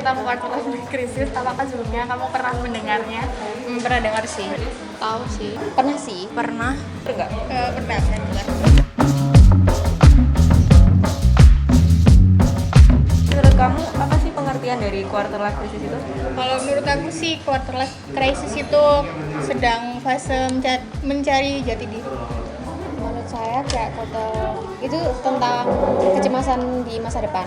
tentang quarter life crisis, apakah sebelumnya kamu pernah mendengarnya? Pernah dengar sih. Tahu sih. Pernah sih. Pernah. Enggak? Pernah dengar. Menurut kamu apa sih pengertian dari quarter life crisis itu? Kalau menurut aku sih quarter life crisis itu sedang fase mencari jati diri. Menurut saya kayak itu tentang kecemasan di masa depan.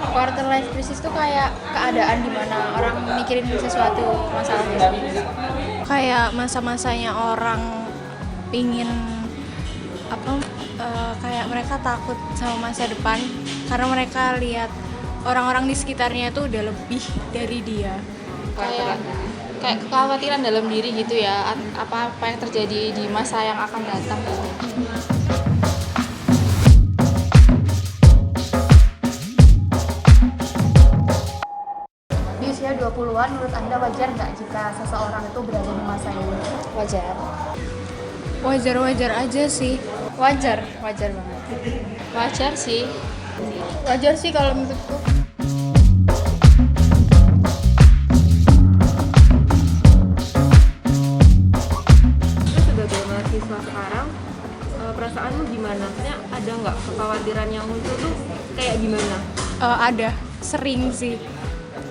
Quarter life crisis itu kayak keadaan di mana orang mikirin sesuatu masalahnya sendiri. Kayak masa-masanya orang pingin kayak mereka takut sama masa depan karena mereka lihat orang-orang di sekitarnya itu udah lebih dari dia. Kayak kekhawatiran dalam diri gitu ya, apa yang terjadi di masa yang akan datang. Di usia 20-an, menurut Anda wajar nggak jika seseorang itu berada di masa ini? Wajar. Wajar-wajar aja sih. Wajar banget. Wajar sih. Wajar sih kalau menurutku. Terus sebagai mahasiswa sekarang, perasaanmu gimana? Maksudnya ada nggak kekhawatiran yang muncul tuh kayak gimana? Ada, sering sih.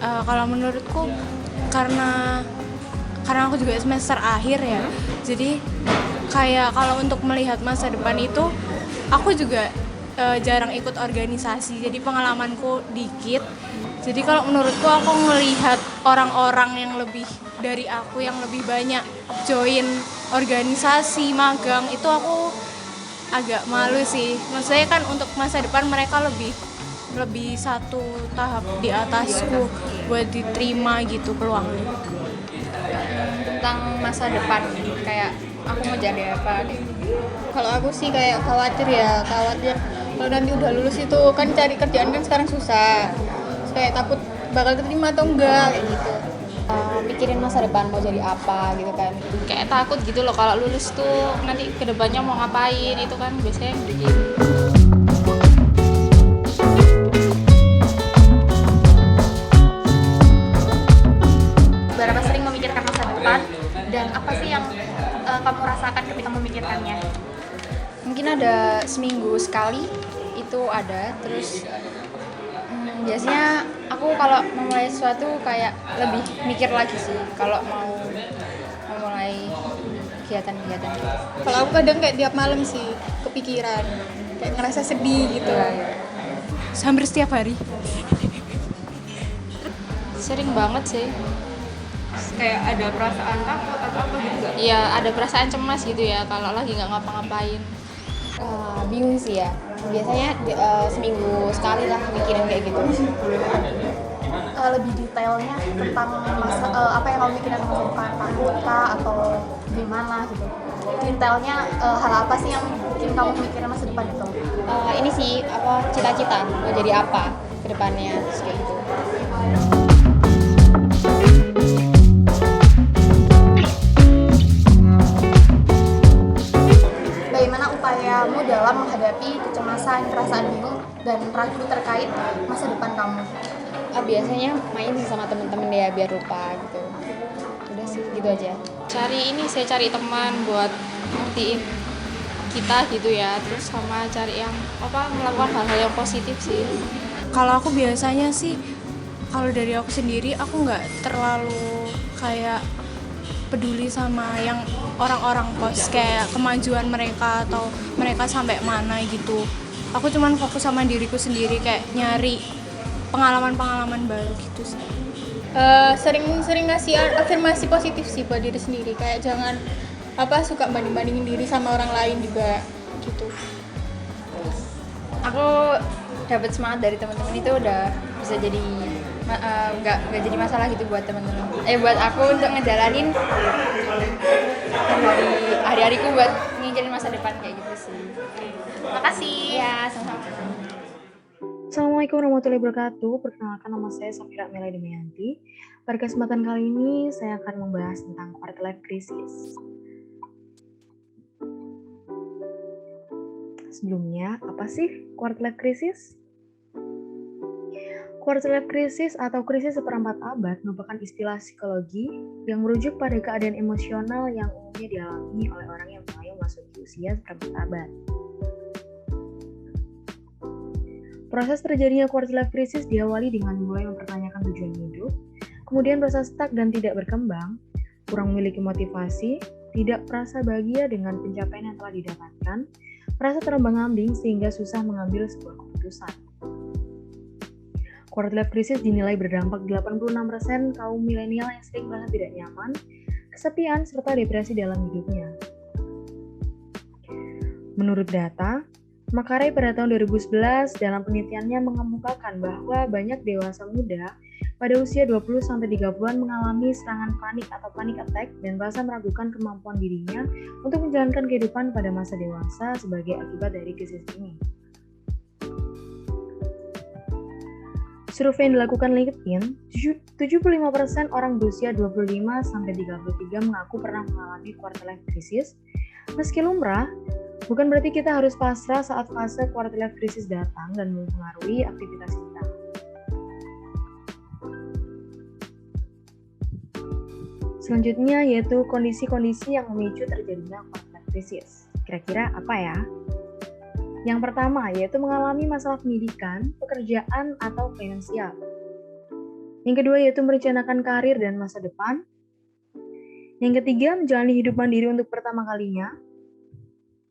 Kalau menurutku karena aku juga semester akhir ya. Jadi kayak kalau untuk melihat masa depan itu aku juga jarang ikut organisasi. Jadi pengalamanku dikit. Jadi kalau menurutku aku melihat orang-orang yang lebih dari aku yang lebih banyak join organisasi, magang itu aku agak malu sih. Maksudnya kan untuk masa depan mereka lebih satu tahap di atasku buat diterima gitu peluangnya. Tentang masa depan, kayak aku mau jadi apa gitu. Kalau aku sih kayak khawatir kalau nanti udah lulus itu kan cari kerjaan kan sekarang susah. Terus kayak takut bakal terima atau enggak kayak gitu. Mikirin masa depan mau jadi apa gitu kan. Kayak takut gitu loh kalau lulus tuh nanti kedepannya mau ngapain, itu kan biasanya yang bikin. Berapa sering memikirkan masa depan dan apa sih yang kamu rasakan ketika memikirkannya? Mungkin ada seminggu sekali itu ada. Terus biasanya aku kalau memulai sesuatu kayak lebih mikir lagi sih kalau mau memulai kegiatan-kegiatan gitu. Kalau aku kadang kayak tiap malam sih kepikiran, kayak ngerasa sedih gitu. Hampir setiap hari. Sering banget sih. Kayak ada perasaan takut atau apa gitu nggak? Iya, ada perasaan cemas gitu ya kalau lagi nggak ngapa-ngapain. Bingung sih ya. Biasanya seminggu sekali lah mikirin kayak gitu. Lebih detailnya tentang apa yang kamu mikirin tentang masa depan, takut kah atau gimana gitu. Detailnya hal apa sih yang bikin kamu mikirin masa depan itu? Ini sih cita-cita mau jadi apa ke depannya terus kayak gitu. Bagaimana upayamu dalam menghadapi kecemasan, perasaan bingung dan ragu terkait masa depan kamu? Biasanya main sama temen-temen ya biar lupa gitu. Udah sih gitu aja. Saya cari teman buat ngertiin kita gitu ya, terus sama cari yang melakukan hal-hal yang positif sih. Kalau aku biasanya sih, kalau dari aku sendiri aku nggak terlalu kayak peduli sama yang orang-orang post kayak kemajuan mereka atau mereka sampai mana gitu. Aku cuman fokus sama diriku sendiri kayak nyari pengalaman-pengalaman baru gitu sih. Sering ngasih afirmasi positif sih buat diri sendiri, kayak jangan suka banding-bandingin diri sama orang lain juga gitu. Aku dapat semangat dari teman-teman itu udah bisa jadi nggak jadi masalah gitu buat teman-teman. Buat aku untuk ngejalanin hari-hariku buat ngikirin masa depan kayak gitu sih. Makasih. Ya, sama-sama. Assalamualaikum warahmatullahi wabarakatuh. Perkenalkan, nama saya Safira Mela Demianti. Pada kesempatan kali ini saya akan membahas tentang quarter life crisis. Sebelumnya, apa sih quarter life crisis? Quarter life crisis atau krisis seperempat abad merupakan istilah psikologi yang merujuk pada keadaan emosional yang umumnya dialami oleh orang yang mulai memasuki usia seperempat abad. Proses terjadinya quarter life crisis diawali dengan mulai mempertanyakan tujuan hidup, kemudian merasa stuck dan tidak berkembang, kurang memiliki motivasi, tidak merasa bahagia dengan pencapaian yang telah didapatkan, merasa terombang-ambing sehingga susah mengambil sebuah keputusan. Quarter life crisis dinilai berdampak 86% kaum milenial yang sering merasa tidak nyaman, kesepian, serta depresi dalam hidupnya. Menurut data, Makaray pada tahun 2011 dalam penelitiannya mengemukakan bahwa banyak dewasa muda pada usia 20-30-an mengalami serangan panik atau panic attack dan merasa meragukan kemampuan dirinya untuk menjalankan kehidupan pada masa dewasa sebagai akibat dari krisis ini. Survei yang dilakukan LinkedIn, 75% orang berusia 25-33 mengaku pernah mengalami quarter life crisis. Meski lumrah, bukan berarti kita harus pasrah saat fase quarter life crisis datang dan mempengaruhi aktivitas kita. Selanjutnya yaitu kondisi-kondisi yang memicu terjadinya quarter life crisis. Kira-kira apa ya? Yang pertama yaitu mengalami masalah pendidikan, pekerjaan, atau finansial. Yang kedua yaitu merencanakan karir dan masa depan. Yang ketiga menjalani hidup mandiri untuk pertama kalinya.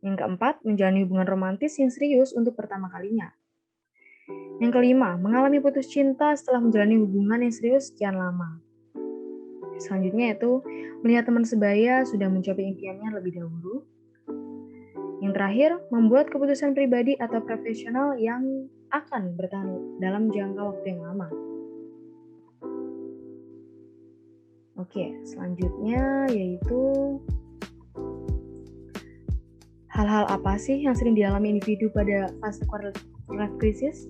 Yang keempat menjalani hubungan romantis yang serius untuk pertama kalinya. Yang kelima mengalami putus cinta setelah menjalani hubungan yang serius sekian lama. Selanjutnya yaitu melihat teman sebaya sudah mencapai impiannya lebih dahulu. Yang terakhir, membuat keputusan pribadi atau profesional yang akan bertahan dalam jangka waktu yang lama. Oke, selanjutnya yaitu hal-hal apa sih yang sering dialami individu pada fase quarter life crisis?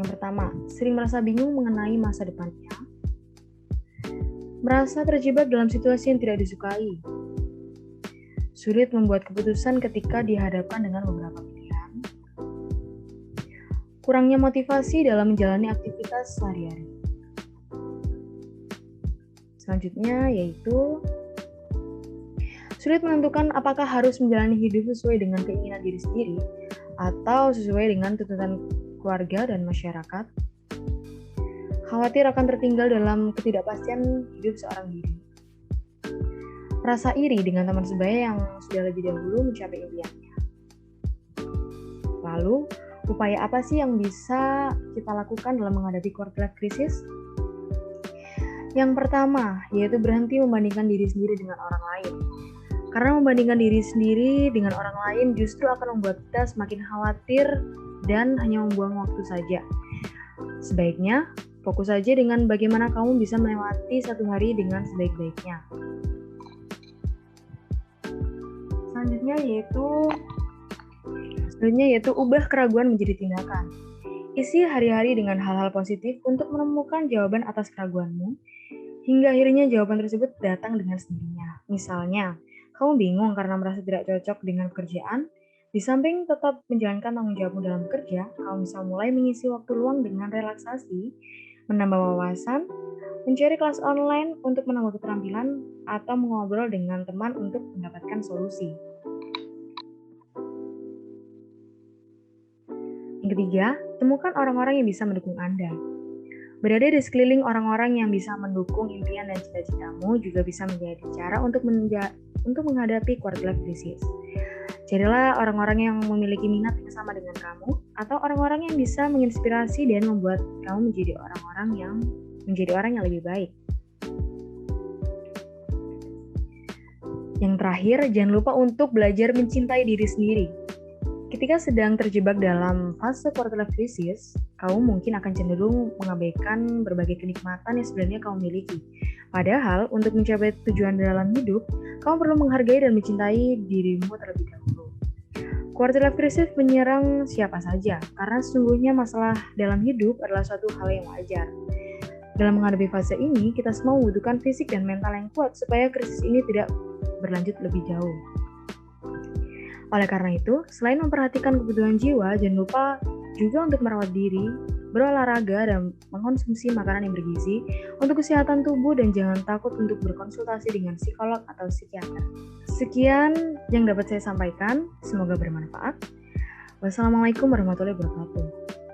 Yang pertama, sering merasa bingung mengenai masa depannya. Merasa terjebak dalam situasi yang tidak disukai. Sulit membuat keputusan ketika dihadapkan dengan beberapa pilihan. Kurangnya motivasi dalam menjalani aktivitas sehari-hari. Selanjutnya yaitu sulit menentukan apakah harus menjalani hidup sesuai dengan keinginan diri sendiri atau sesuai dengan tuntutan keluarga dan masyarakat. Khawatir akan tertinggal dalam ketidakpastian hidup seorang diri. Rasa iri dengan teman sebaya yang sudah lebih dahulu mencapai impiannya. Lalu, upaya apa sih yang bisa kita lakukan dalam menghadapi quarter life crisis? Yang pertama, yaitu berhenti membandingkan diri sendiri dengan orang lain. Karena membandingkan diri sendiri dengan orang lain justru akan membuat kita semakin khawatir dan hanya membuang waktu saja. Sebaiknya, fokus saja dengan bagaimana kamu bisa melewati satu hari dengan sebaik-baiknya. Selanjutnya yaitu ubah keraguan menjadi tindakan. Isi hari-hari dengan hal-hal positif untuk menemukan jawaban atas keraguanmu, hingga akhirnya jawaban tersebut datang dengan sendirinya. Misalnya, kamu bingung karena merasa tidak cocok dengan pekerjaan, di samping tetap menjalankan tanggung jawabmu dalam bekerja, kamu bisa mulai mengisi waktu luang dengan relaksasi, menambah wawasan, mencari kelas online untuk menambah keterampilan, atau mengobrol dengan teman untuk mendapatkan solusi. Yang ketiga, temukan orang-orang yang bisa mendukung Anda. Berada di sekeliling orang-orang yang bisa mendukung impian dan cita-citamu juga bisa menjadi cara untuk menghadapi quarter life crisis. Carilah orang-orang yang memiliki minat yang sama dengan kamu, atau orang-orang yang bisa menginspirasi dan membuat kamu menjadi orang yang lebih baik. Yang terakhir, jangan lupa untuk belajar mencintai diri sendiri. Ketika sedang terjebak dalam fase quarter life crisis, kamu mungkin akan cenderung mengabaikan berbagai kenikmatan yang sebenarnya kamu miliki. Padahal, untuk mencapai tujuan dalam hidup, kamu perlu menghargai dan mencintai dirimu terlebih dahulu. Quarter life crisis menyerang siapa saja, karena sesungguhnya masalah dalam hidup adalah suatu hal yang wajar. Dalam menghadapi fase ini, kita semua membutuhkan fisik dan mental yang kuat supaya krisis ini tidak berlanjut lebih jauh. Oleh karena itu, selain memperhatikan kebutuhan jiwa, jangan lupa juga untuk merawat diri, berolahraga, dan mengkonsumsi makanan yang bergizi untuk kesehatan tubuh, dan jangan takut untuk berkonsultasi dengan psikolog atau psikiater. Sekian yang dapat saya sampaikan, semoga bermanfaat. Wassalamualaikum warahmatullahi wabarakatuh.